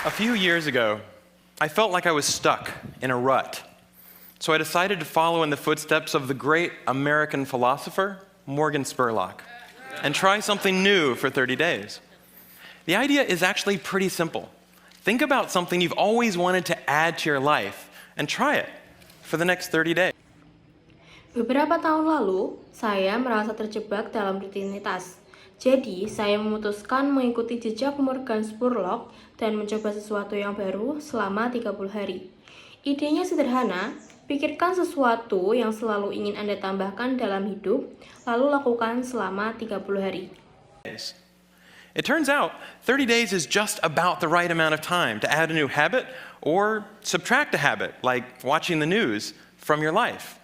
A few years ago, I felt like I was stuck in a rut. So I decided to follow in the footsteps of the great American philosopher, Morgan Spurlock, and try something new for 30 days. The idea is actually pretty simple. Think about something you've always wanted to add to your life and try it for the next 30 days. Beberapa tahun lalu, saya merasa terjebak dalam rutinitas. Jadi, saya memutuskan mengikuti jejak Morgan Spurlock dan mencoba sesuatu yang baru selama 30 hari. Idenya sederhana, pikirkan sesuatu yang selalu ingin Anda tambahkan dalam hidup, lalu lakukan selama 30 hari. It turns out 30 days is just about the right amount of time to add a new habit or subtract a habit, like watching the news, from your life.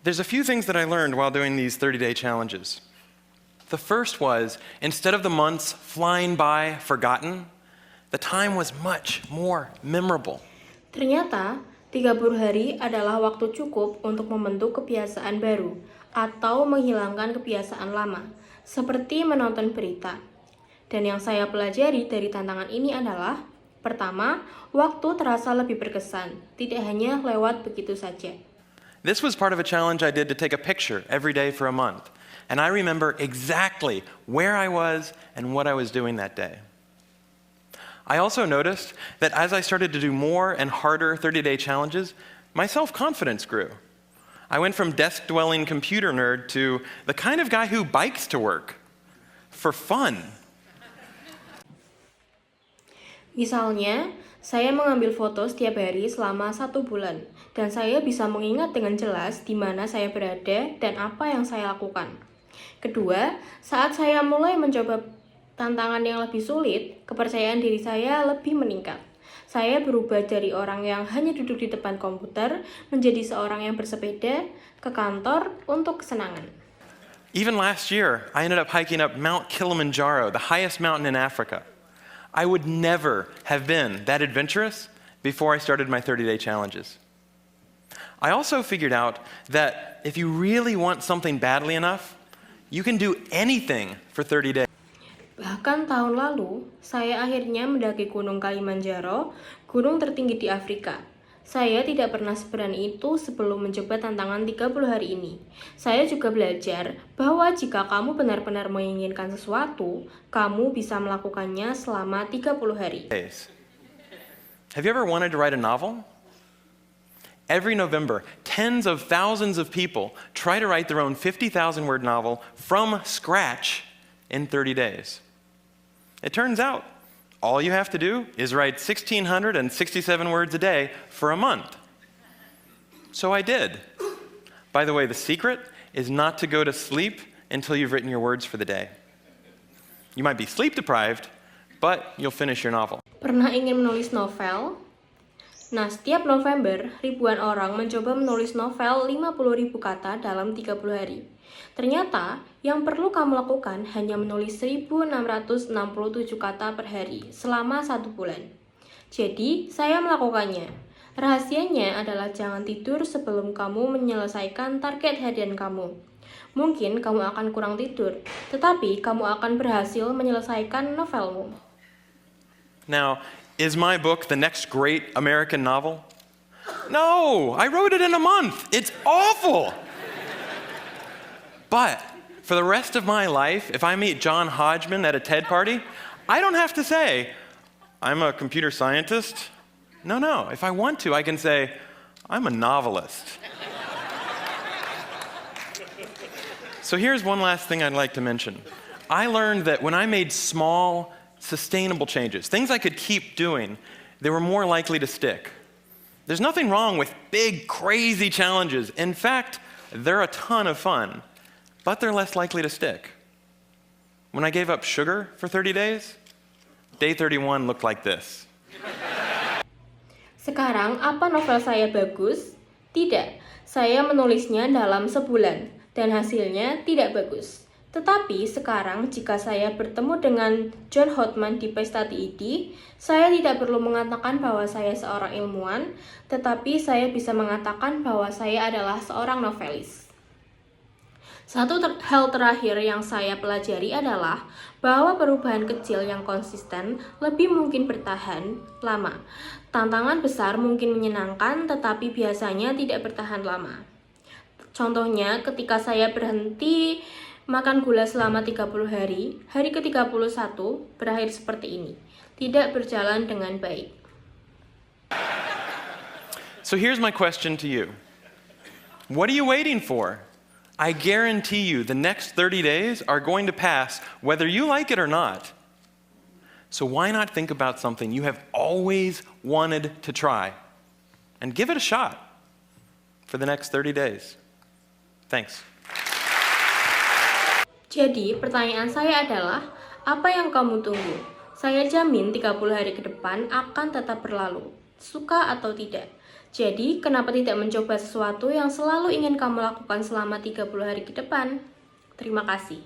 There's a few things that I learned while doing these 30-day challenges. The first was, instead of the months flying by forgotten, the time was much more memorable. Ternyata, 30 hari adalah waktu cukup untuk membentuk kebiasaan baru atau menghilangkan kebiasaan lama, seperti menonton berita. Dan yang saya pelajari dari tantangan ini adalah, pertama, waktu terasa lebih berkesan, tidak hanya lewat begitu saja. This was part of a challenge I did to take a picture every day for a month. And I remember exactly where I was and what I was doing that day. I also noticed that as I started to do more and harder 30-day challenges, my self-confidence grew. I went from desk-dwelling computer nerd to the kind of guy who bikes to work for fun. Misalnya, saya mengambil foto setiap hari selama 1 bulan, dan saya bisa mengingat dengan jelas di mana saya berada dan apa yang saya lakukan. Kedua, saat saya mulai mencoba tantangan yang lebih sulit, kepercayaan diri saya lebih meningkat. Saya berubah dari orang yang hanya duduk di depan komputer menjadi seorang yang bersepeda ke kantor untuk kesenangan. Even last year, I ended up hiking up Mount Kilimanjaro, the highest mountain in Africa. I would never have been that adventurous before I started my 30-day challenges. I also figured out that if you really want something badly enough, you can do anything for 30 days. Bahkan tahun lalu, saya akhirnya mendaki Gunung Kilimanjaro, gunung tertinggi di Afrika. Saya tidak pernah seberani itu sebelum mencoba tantangan 30 hari ini. Saya juga belajar bahwa jika kamu benar-benar menginginkan sesuatu, kamu bisa melakukannya selama 30 hari. Have you ever wanted to write a novel? Every November, tens of thousands of people try to write their own 50,000-word novel from scratch in 30 days. It turns out, all you have to do is write 1,667 words a day for a month. So I did. By the way, the secret is not to go to sleep until you've written your words for the day. You might be sleep deprived, but you'll finish your novel. Pernah ingin menulis novel? Nah, setiap November, ribuan orang mencoba menulis novel 50.000 kata dalam 30 hari. Ternyata, yang perlu kamu lakukan hanya menulis 1.667 kata per hari selama 1 bulan. Jadi, saya melakukannya. Rahasianya adalah jangan tidur sebelum kamu menyelesaikan target harian kamu. Mungkin kamu akan kurang tidur, tetapi kamu akan berhasil menyelesaikan novelmu. Now, is my book the next great American novel? No, I wrote it in a month. It's awful. But for the rest of my life, if I meet John Hodgman at a TED party, I don't have to say, I'm a computer scientist. No. If I want to, I can say, I'm a novelist. So here's one last thing I'd like to mention. I learned that when I made small, sustainable changes, things I could keep doing, they were more likely to stick. There's nothing wrong with big, crazy challenges. In fact, they're a ton of fun, but they're less likely to stick. When I gave up sugar for 30 days, day 31 looked like this. Sekarang, apa novel saya bagus? Tidak, saya menulisnya dalam sebulan, dan hasilnya tidak bagus. Tetapi sekarang jika saya bertemu dengan John Hodgman di pesta TED, saya tidak perlu mengatakan bahwa saya seorang ilmuwan, tetapi saya bisa mengatakan bahwa saya adalah seorang novelis. Hal terakhir yang saya pelajari adalah bahwa perubahan kecil yang konsisten lebih mungkin bertahan lama. Tantangan besar mungkin menyenangkan, tetapi biasanya tidak bertahan lama. Contohnya, ketika saya berhenti makan gula selama 30 hari, hari ke-31 berakhir seperti ini. Tidak berjalan dengan baik. So here's my question to you. What are you waiting for? I guarantee you the next 30 days are going to pass whether you like it or not. So why not think about something you have always wanted to try and give it a shot for the next 30 days? Thanks. Jadi, pertanyaan saya adalah, apa yang kamu tunggu? Saya jamin 30 hari ke depan akan tetap berlalu, suka atau tidak. Jadi, kenapa tidak mencoba sesuatu yang selalu ingin kamu lakukan selama 30 hari ke depan? Terima kasih.